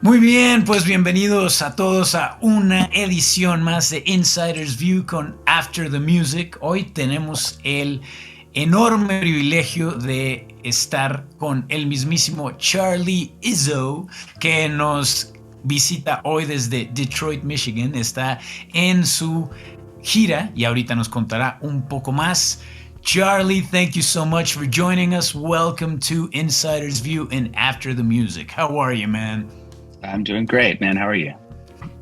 Muy bien, pues bienvenidos a todos a una edición más de Insider's View con After the Music. Hoy tenemos el enorme privilegio de estar con el mismísimo Charlie Izzo, que nos visita hoy desde Detroit, Michigan. Está en su gira y ahorita nos contará un poco más. Charlie, thank you so much for joining us. Welcome to Insider's View and After the Music. How are you, man? I'm doing great, man. How are you?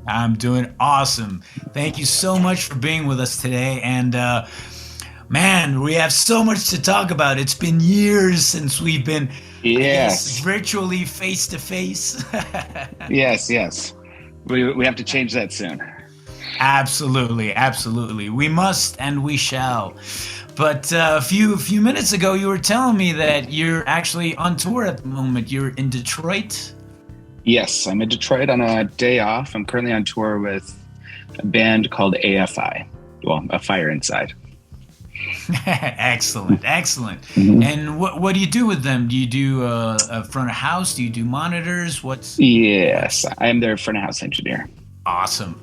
I'm doing awesome. Thank you so much for being with us today. And man, we have so much to talk about. It's been years since we've been, Yes. virtually face to face. Yes. We have to change that soon. Absolutely. We must and we shall. But a few minutes ago, you were telling me that you're actually on tour at the moment. You're in Detroit. Yes, I'm in Detroit on a day off. I'm currently on tour with a band called AFI. Well, A Fire Inside. Excellent. Mm-hmm. And what do you do with them? Do you do a front of house? Do you do monitors? Yes, I am their front of house engineer. Awesome.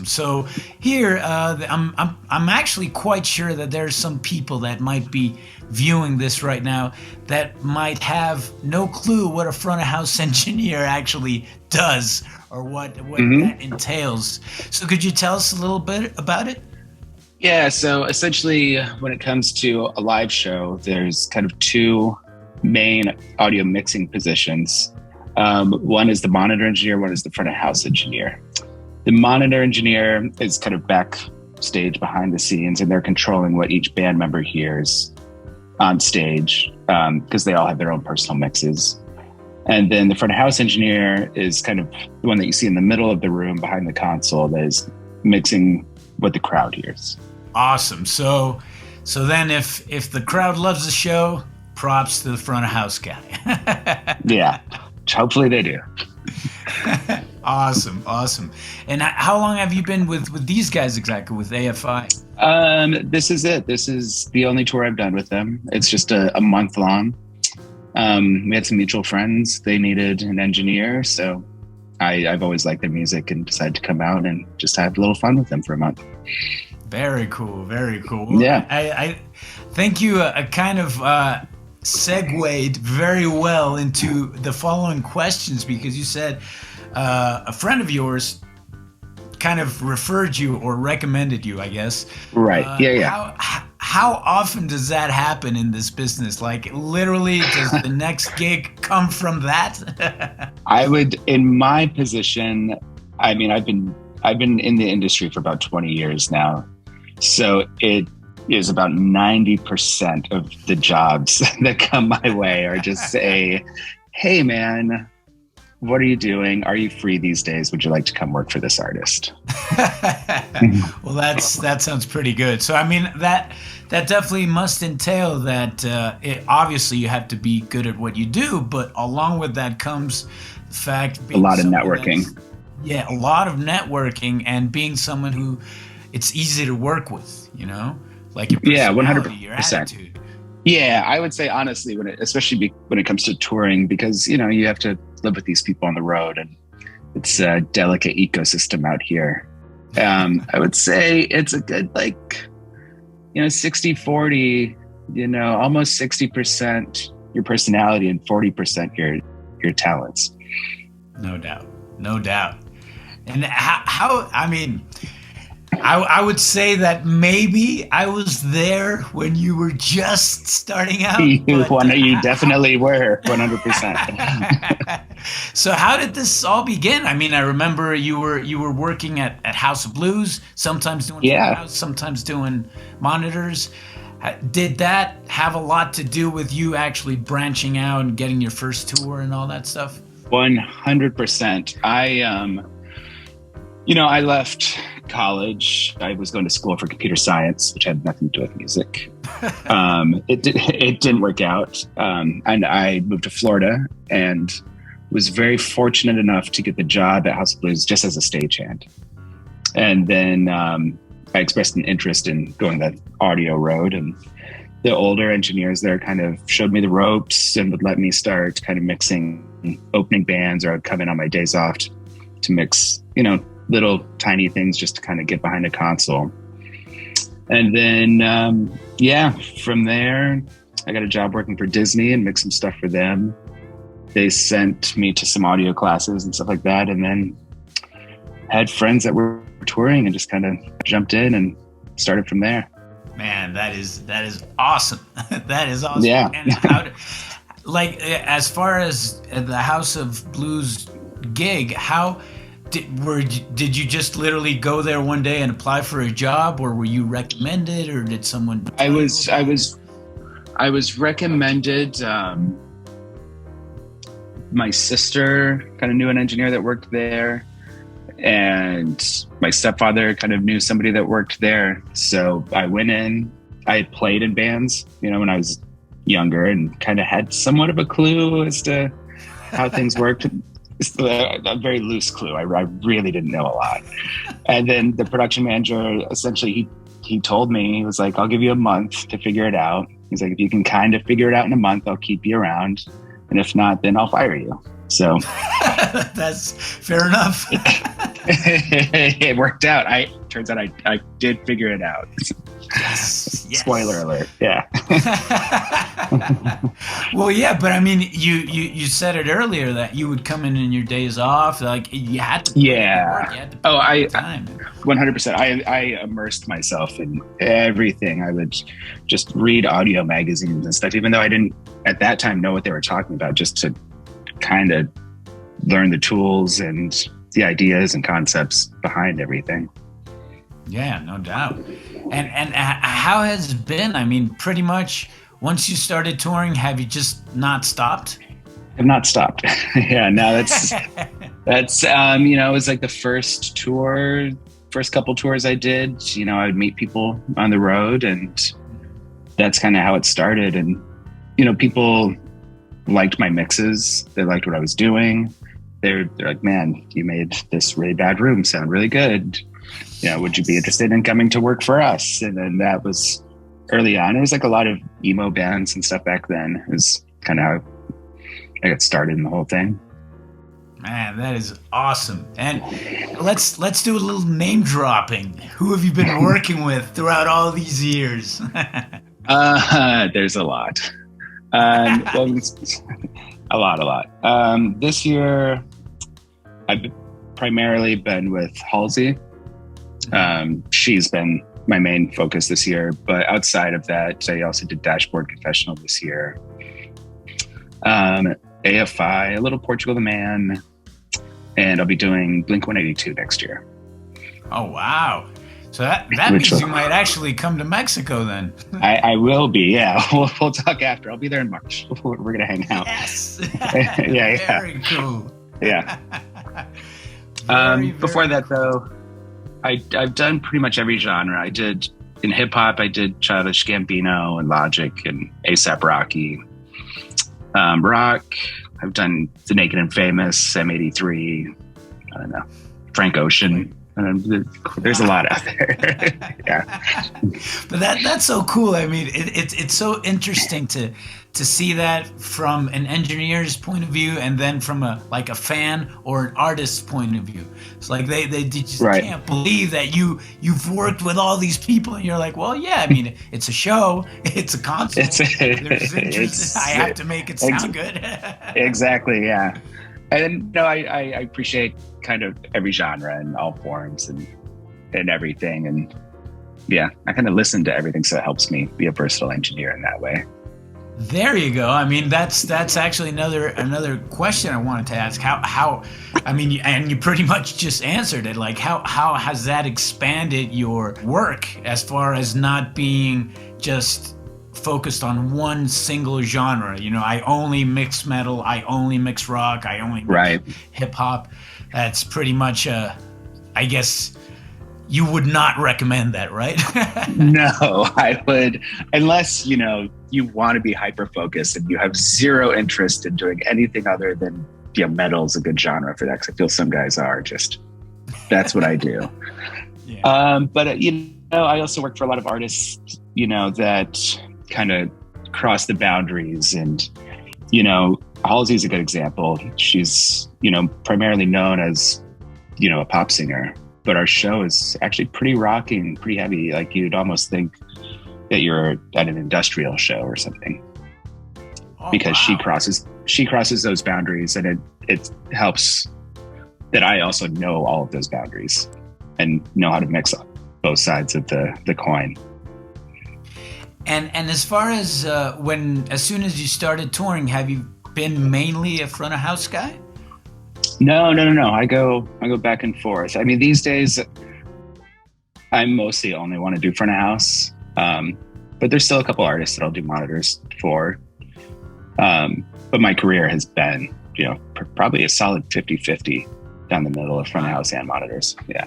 So here, I'm actually quite sure that there's some people that might be viewing this right now that might have no clue what a front of house engineer actually does or what that entails. So could you tell us a little bit about it? Yeah, so essentially when it comes to a live show, there's kind of two main audio mixing positions. One is the monitor engineer, one is the front of house engineer. The monitor engineer is kind of backstage behind the scenes, and they're controlling what each band member hears on stage because they all have their own personal mixes. And then the front of house engineer is kind of the one that you see in the middle of the room behind the console that is mixing what the crowd hears. Awesome. So then if the crowd loves the show, props to the front of house guy. Yeah, hopefully they do. Awesome. And how long have you been with these guys exactly, with AFI? This is it. This is the only tour I've done with them. It's just a month long. We had some mutual friends. They needed an engineer, so I've always liked their music and decided to come out and just have a little fun with them for a month. Very cool. Yeah. I think you kind of segued very well into the following questions, because you said a friend of yours kind of referred you or recommended you, I guess. Right. Yeah. How often does that happen in this business? Like, literally, does the next gig come from that? I would, in my position, I mean, I've been in the industry for about 20 years now. So it is about 90% of the jobs that come my way are just say, hey man, what are you doing? Are you free these days? Would you like to come work for this artist? Well, that sounds pretty good. So, I mean, that definitely must entail that obviously you have to be good at what you do, but along with that comes the fact a lot of networking. Yeah, a lot of networking and being someone who it's easy to work with, you know? Like your personality, 100%. Your attitude. Yeah, I would say honestly, especially when it comes to touring, because you know you have to live with these people on the road, and it's a delicate ecosystem out here. I would say it's a good 60-40, almost 60% your personality and 40% your talents. No doubt. And how I mean, I would say that maybe I was there when you were just starting out. You definitely were, 100%. So how did this all begin? I mean, I remember you were working at House of Blues, sometimes doing house, sometimes doing monitors. Did that have a lot to do with you actually branching out and getting your first tour and all that stuff? 100%. I left college. I was going to school for computer science, which had nothing to do with music. It didn't work out. And I moved to Florida and was very fortunate enough to get the job at House of Blues just as a stagehand. And then I expressed an interest in going that audio road, and the older engineers there kind of showed me the ropes and would let me start kind of mixing opening bands, or I'd come in on my days off to mix, little tiny things just to kind of get behind a console. And then, from there, I got a job working for Disney and mixed some stuff for them. They sent me to some audio classes and stuff like that. And then had friends that were touring and just kind of jumped in and started from there. Man, that is awesome. That is awesome. Yeah. And as far as the House of Blues gig, how did you just literally go there one day and apply for a job, or were you recommended, or did someone? I was recommended. My sister kind of knew an engineer that worked there, and my stepfather kind of knew somebody that worked there. So I went in. I had played in bands, when I was younger, and kind of had somewhat of a clue as to how things worked. A very loose clue. I really didn't know a lot. And then the production manager, essentially, he told me, he was like, I'll give you a month to figure it out. He's like, if you can kind of figure it out in a month, I'll keep you around. And if not, then I'll fire you. So that's fair enough. It worked out. Turns out I did figure it out. Yes. Spoiler alert. Yeah. Well, yeah, but I mean, you said it earlier that you would come in your days off, like you had to. Yeah. You had to time. 100%. I immersed myself in everything. I would just read audio magazines and stuff, even though I didn't at that time know what they were talking about, just to kind of learn the tools and the ideas and concepts behind everything. Yeah, no doubt. And how has it been? I mean, pretty much once you started touring, have you just not stopped? I've not stopped. Yeah, no, that's it was like the first couple tours I did, I would meet people on the road, and that's kind of how it started. And, people liked my mixes. They liked what I was doing. They're like, man, you made this really bad room sound really good. Would you be interested in coming to work for us? And then that was early on. It was like a lot of emo bands and stuff back then. It was kind of how I got started in the whole thing. Man, that is awesome. And let's do a little name dropping. Who have you been working with throughout all these years? There's a lot. A lot. This year, I've primarily been with Halsey. She's been my main focus this year, but outside of that, I also did Dashboard Confessional this year. AFI, a little Portugal the Man, and I'll be doing Blink-182 next year. Oh, wow. So that means you might actually come to Mexico then. I will be, yeah. We'll talk after. I'll be there in March. We're going to hang out. Yes. Yeah. Very cool. Yeah. Before that, though, I've done pretty much every genre. I did, in hip-hop, I did Childish Gambino and Logic and A$AP Rocky. Rock, I've done The Naked and Famous, M83, I don't know, Frank Ocean. There's a lot out there. Yeah. But that's so cool. I mean, it's so interesting to see that from an engineer's point of view, and then from a fan or an artist's point of view. It's like they just can't believe that you've worked with all these people, and you're like, well, yeah. I mean, it's a show, it's a concert. There's interest. I have to make it sound good. Exactly. Yeah. And I appreciate kind of every genre and all forms and everything. And yeah, I kind of listen to everything, so it helps me be a versatile engineer in that way. There you go. I mean, that's actually another question I wanted to ask. How I mean, and you pretty much just answered it. Like, how has that expanded your work as far as not being just focused on one single genre? I only mix metal, I only mix rock, I only mix hip hop. That's pretty much I guess you would not recommend that, right? No, I would, unless you want to be hyper focused and you have zero interest in doing anything other than metal is a good genre for that, because I feel some guys are just, that's what I do. Yeah. But I also work for a lot of artists that kind of cross the boundaries. And, you know, Halsey's a good example. She's, you know, primarily known as, you know, a pop singer, but our show is actually pretty rocking, pretty heavy. Like you'd almost think that you're at an industrial show or something. Oh, because wow. she crosses those boundaries, and it helps that I also know all of those boundaries and know how to mix up both sides of the coin. And as far as as soon as you started touring, have you been mainly a front of house guy? No. I go back and forth. I mean, these days I mostly only want to do front of house. But there's still a couple artists that I'll do monitors for. But my career has been, you know, probably a solid 50-50 down the middle of front of house and monitors. Yeah.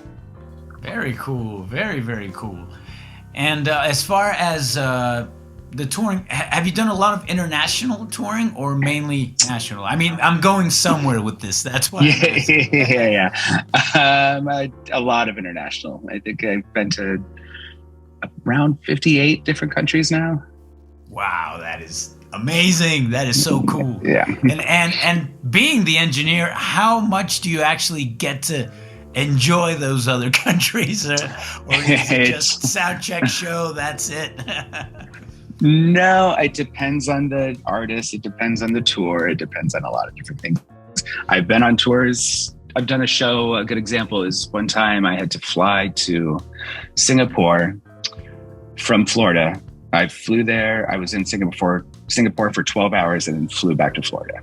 Very cool. Very, very cool. And as far as the touring, have you done a lot of international touring or mainly national? I mean, I'm going somewhere with this. That's why. Yeah. A lot of international. I think I've been to around 58 different countries now. Wow, that is amazing. That is so cool. Yeah. And being the engineer, how much do you actually get to enjoy those other countries, or is it just sound check show, that's it? No, it depends on the artist, it depends on the tour, it depends on a lot of different things. I've been on tours. I've done a show. A good example is one time I had to fly to Singapore from Florida. I flew there. I was in Singapore for 12 hours and then flew back to Florida.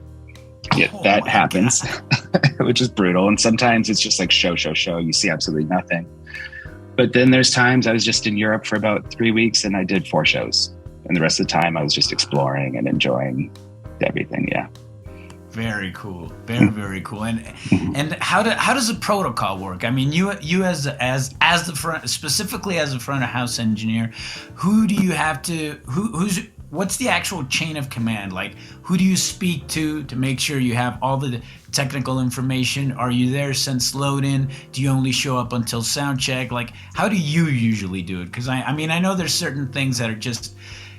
Yeah, that happens, which is brutal. And sometimes it's just like show. You see absolutely nothing. But then there's times I was just in Europe for about 3 weeks and I did 4 shows. And the rest of the time I was just exploring and enjoying everything. Yeah. Very cool. Very, very cool. And how does the protocol work? I mean, you as the front, specifically as a front of house engineer, who do you have to, what's the actual chain of command? Like, who do you speak to make sure you have all the technical information? Are you there since load in? Do you only show up until sound check? Like, how do you usually do it? Because I mean, I know there's certain things that are just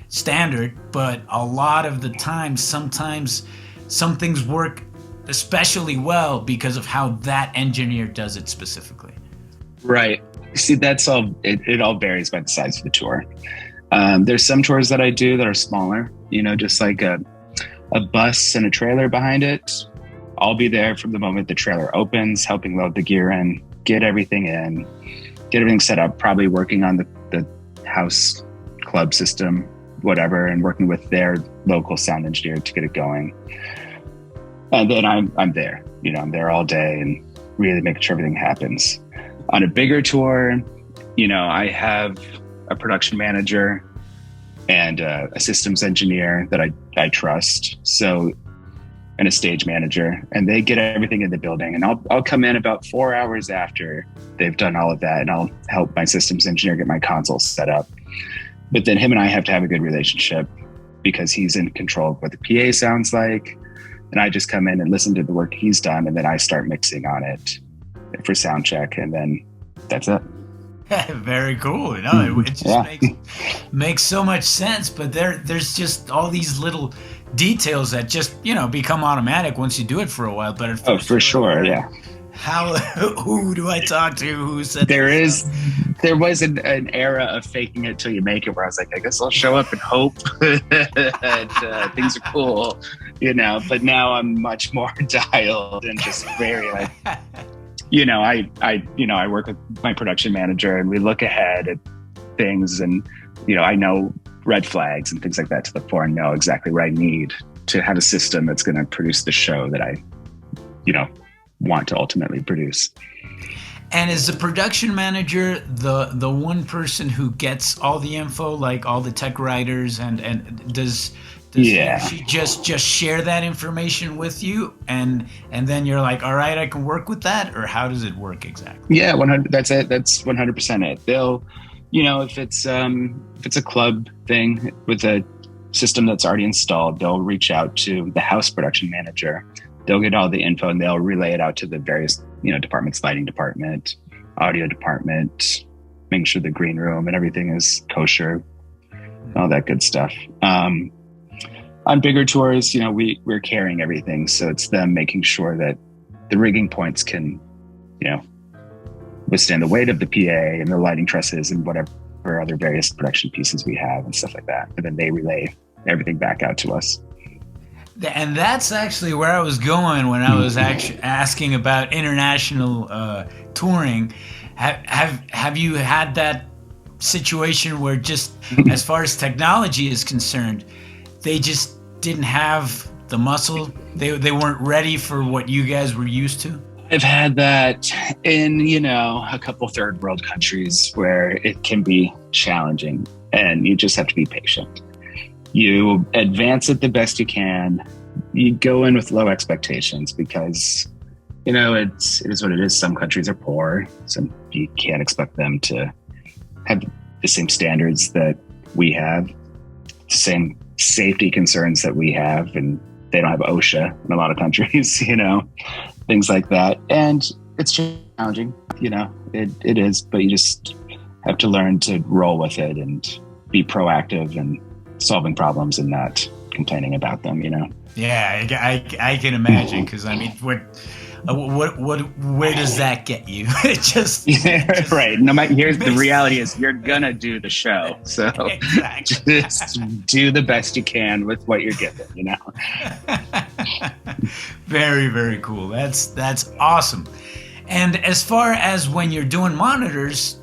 standard, but a lot of the time, sometimes some things work especially well because of how that engineer does it specifically. Right. See, that's all, it all varies by the size of the tour. There's some tours that I do that are smaller, you know, just like a bus and a trailer behind it. I'll be there from the moment the trailer opens, helping load the gear in, get everything in, get everything set up, probably working on the house club system, whatever, and working with their local sound engineer to get it going. And then I'm there, you know, I'm there all day and really making sure everything happens. On a bigger tour, you know, I have a production manager and a systems engineer that I trust. So, and a stage manager, and they get everything in the building. And I'll come in about 4 hours after they've done all of that, and I'll help my systems engineer get my console set up. But then him and I have to have a good relationship because he's in control of what the PA sounds like. And I just come in and listen to the work he's done, and then I start mixing on it for sound check, and then that's it. Very cool. No, it just makes so much sense. But there's just all these little details that just, you know, become automatic once you do it for a while. But for sure, yeah. Who do I talk to? Who said there was an era of faking it till you make it, where I was like, I guess I'll show up and hope that things are cool, you know. But now I'm much more dialed and just very like, you know, I work with my production manager and we look ahead at things, and you know, I know red flags and things like that to the fore and know exactly what I need to have a system that's going to produce the show that I, you know, want to ultimately produce. And is the production manager the one person who gets all the info, like all the tech writers, and does she just share that information with you, and then you're like, all right, I can work with that? Or how does it work exactly? Yeah, 100. That's it. That's 100% it. They'll, you know, if it's a club thing with a system that's already installed, they'll reach out to the house production manager. They'll get all the info and they'll relay it out to the various, you know, departments, lighting department, audio department, making sure the green room and everything is kosher. all that good stuff. On bigger tours, we're carrying everything. So it's them making sure that the rigging points can, withstand the weight of the PA and the lighting trusses and whatever other various production pieces we have and stuff like that. And then they relay everything back out to us. And that's actually where I was going when I was actually asking about international touring. Have you had that situation where just as far as technology is concerned, they just didn't have the muscle? They weren't ready for what you guys were used to? I've had that in, a couple third world countries where it can be challenging and you just have to be patient. You advance it the best you can. You go in with low expectations because, it is what it is. Some countries are poor. You can't expect them to have the same standards that we have, the same safety concerns that we have, and they don't have OSHA in a lot of countries, things like that. And it's challenging, it is, but you just have to learn to roll with it and be proactive and solving problems and not complaining about them, Yeah, I can imagine, because I mean, where does that get you? just right. No matter, the reality is you're gonna do the show, so exactly. Just do the best you can with what you're given. Very, very cool. That's awesome. And as far as when you're doing monitors,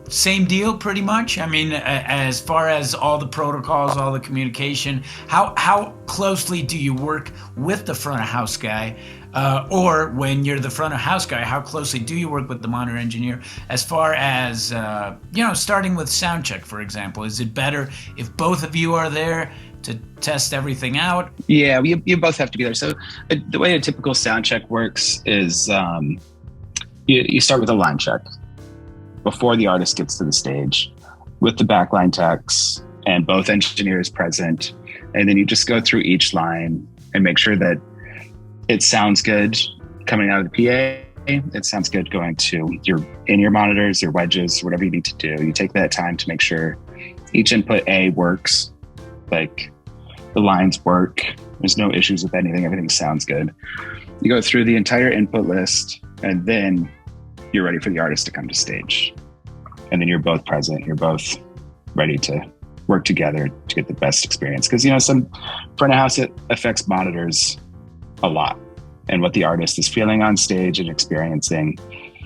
same deal, pretty much. I mean, as far as all the protocols, all the communication, how closely do you work with the front of house guy? Or when you're the front of house guy, how closely do you work with the monitor engineer? As far as, starting with sound check, for example, is it better if both of you are there to test everything out? Yeah, you both have to be there. So the way a typical sound check works is you start with a line check before the artist gets to the stage with the backline techs and both engineers present. And then you just go through each line and make sure that it sounds good coming out of the PA. It sounds good going to your monitors, your wedges, whatever you need to do. You take that time to make sure each input A works, like the lines work. There's no issues with anything. Everything sounds good. You go through the entire input list, and then you're ready for the artist to come to stage. And then you're both present. You're both ready to work together to get the best experience. Because, some front of house, it affects monitors a lot and what the artist is feeling on stage and experiencing.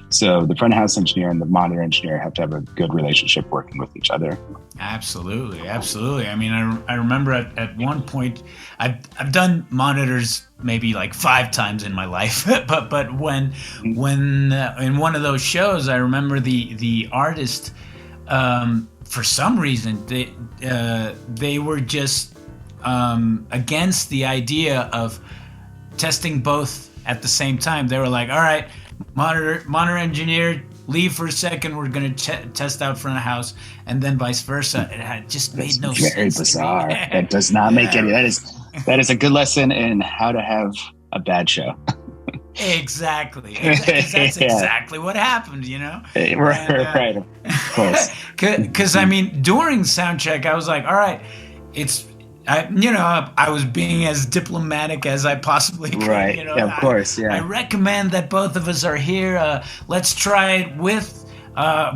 So the front of house engineer and the monitor engineer have to have a good relationship working with each other. Absolutely. I mean, I remember at one point, I've done monitors maybe like 5 times in my life, but when in one of those shows, I remember the artist, for some reason, they were just against the idea of testing both at the same time. They were like, all right, monitor engineer, leave for a second. We're going to test out front of house, and then vice versa. It had just made no sense. Very bizarre. That does not make any. That is a good lesson in how to have a bad show. Exactly. That's exactly what happened. Right. Of course. Because I mean, during sound check, I was like, all right, I was being as diplomatic as I possibly could. Right. Yeah, of course. Yeah. I recommend that both of us are here. Let's try it with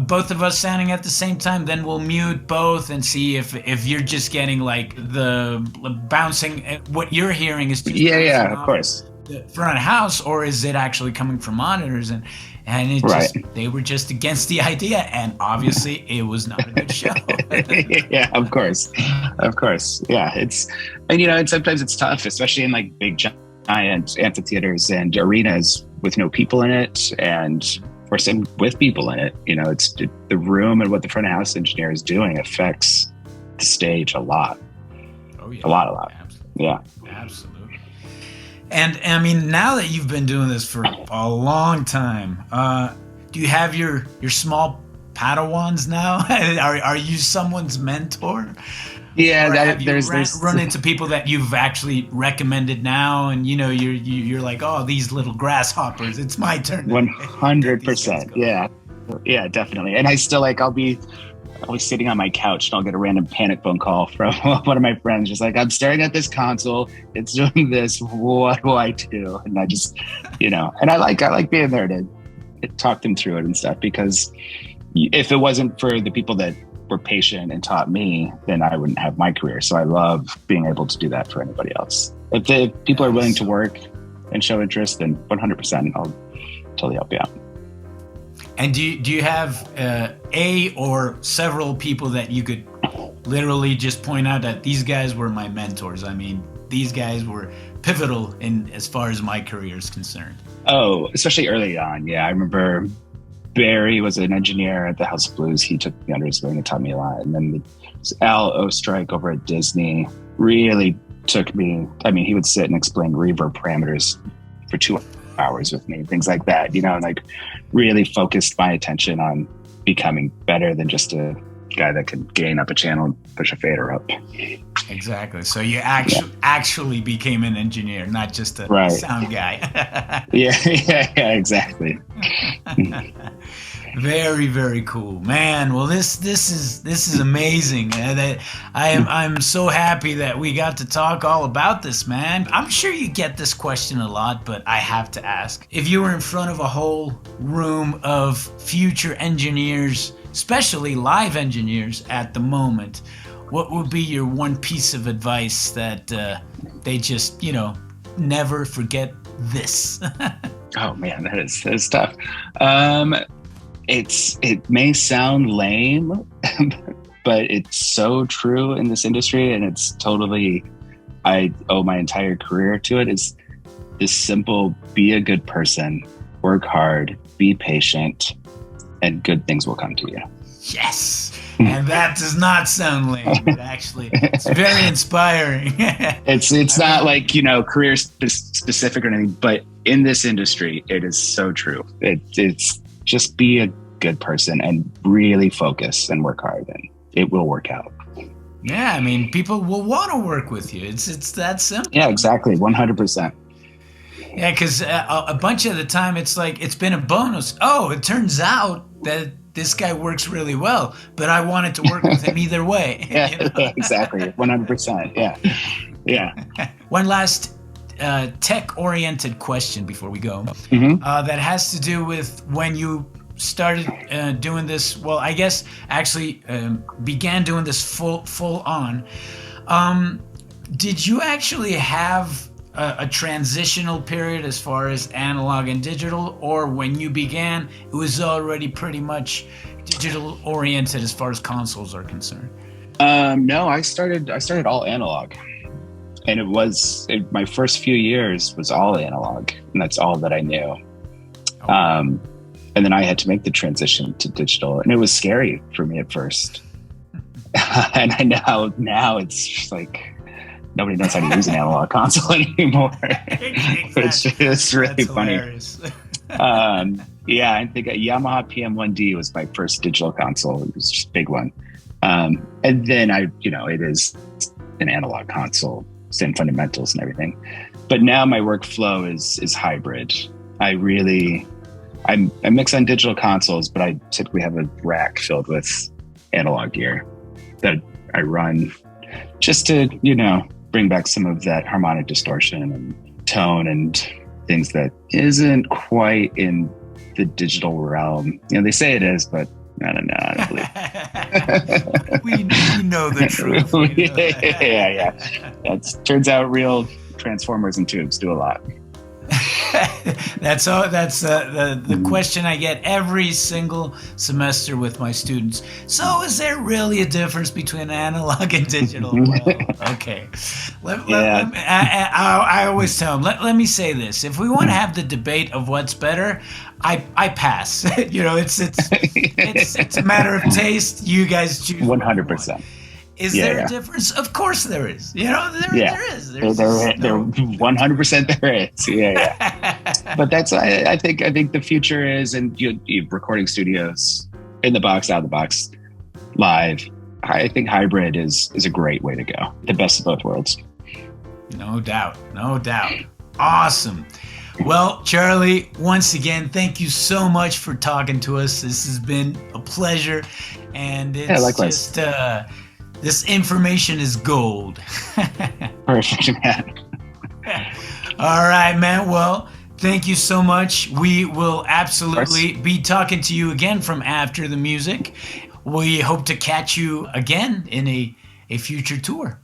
both of us sounding at the same time. Then we'll mute both and see if you're just getting like the bouncing. What you're hearing is just of course. The front of house, or is it actually coming from monitors? And it just, they were just against the idea, and obviously it was not a good show. Yeah, of course. Yeah, and sometimes it's tough, especially in like big giant amphitheaters and arenas with no people in it, or some with people in it. It's the room and what the front of house engineer is doing affects the stage a lot. Oh yeah, a lot. Absolutely. Yeah, absolutely. And I mean, now that you've been doing this for a long time, do you have your small Padawans now? Are you someone's mentor? Yeah, there's run into people that you've actually recommended now, and you're like, oh, these little grasshoppers, it's my turn. 100%. Yeah, definitely. And I still I'll be always sitting on my couch and I'll get a random panic phone call from one of my friends, just like, I'm staring at this console, it's doing this, what do I do? And I just, and I like being there to talk them through it and stuff, because if it wasn't for the people that were patient and taught me, then I wouldn't have my career. So I love being able to do that for anybody else. If the people are willing to work and show interest, then 100% I'll totally help you out. And do you have a or several people that you could literally just point out that these guys were my mentors? I mean, these guys were pivotal in as far as my career is concerned. Oh, especially early on. Yeah, I remember Barry was an engineer at the House of Blues. He took me under his wing and taught me a lot. And then Al Ostrike over at Disney really took me. I mean, he would sit and explain reverb parameters for 2 hours with me, things like that, and like really focused my attention on becoming better than just a guy that could gain up a channel and push a fader up. Exactly. So you actually became an engineer, not just a sound guy. yeah, exactly. Very, very cool, man. Well, this is amazing. I'm so happy that we got to talk all about this, man. I'm sure you get this question a lot, but I have to ask: if you were in front of a whole room of future engineers, especially live engineers at the moment, what would be your one piece of advice that they just, never forget this? Oh man, that is tough. It may sound lame, but it's so true in this industry, and it's totally, I owe my entire career to it, is this simple: be a good person, work hard, be patient, and good things will come to you. Yes. And that does not sound lame, but actually it's very inspiring. It's not like, career specific or anything, but in this industry, it is so true. It's just be a good person and really focus and work hard, and it will work out. Yeah, I mean, people will want to work with you. It's that simple. Yeah, exactly. 100%. Yeah, because a bunch of the time it's like, it's been a bonus. Oh, it turns out that this guy works really well, but I wanted to work with him either way. Yeah, exactly. 100%. Yeah. One last tech-oriented question before we go, that has to do with when you started doing this. Well, I guess actually began doing this full on. Did you actually have a transitional period as far as analog and digital, or when you began, it was already pretty much digital oriented as far as consoles are concerned? No, I started all analog, and my first few years was all analog, and that's all that I knew. And then I had to make the transition to digital, and it was scary for me at first. And I know now it's just like, nobody knows how to use an analog console anymore. Exactly. It's really That's funny. Hilarious. Yeah, I think a Yamaha PM1D was my first digital console. It was just a big one. And then it is an analog console, same fundamentals and everything. But now my workflow is hybrid. I mix on digital consoles, but I typically have a rack filled with analog gear that I run just to, bring back some of that harmonic distortion and tone and things that isn't quite in the digital realm. They say it is, but I don't know. I don't believe. we know the truth. Yeah. It turns out real transformers and tubes do a lot. That's the question I get every single semester with my students. So is there really a difference between analog and digital? Well, okay. I always tell them, let me say this. If we want to have the debate of what's better, I pass. It's a matter of taste. You guys choose. 100%. Is there a difference? Of course there is. There is. There 100% there is. Yeah. But that's I think the future is, and you recording studios, in the box, out of the box, live. I think hybrid is a great way to go. The best of both worlds. No doubt. Awesome. Well, Charlie, once again, thank you so much for talking to us. This has been a pleasure, and it's just this information is gold. Perfect, man. All right, man. Well, thank you so much. We will absolutely be talking to you again from After the Music. We hope to catch you again in a future tour.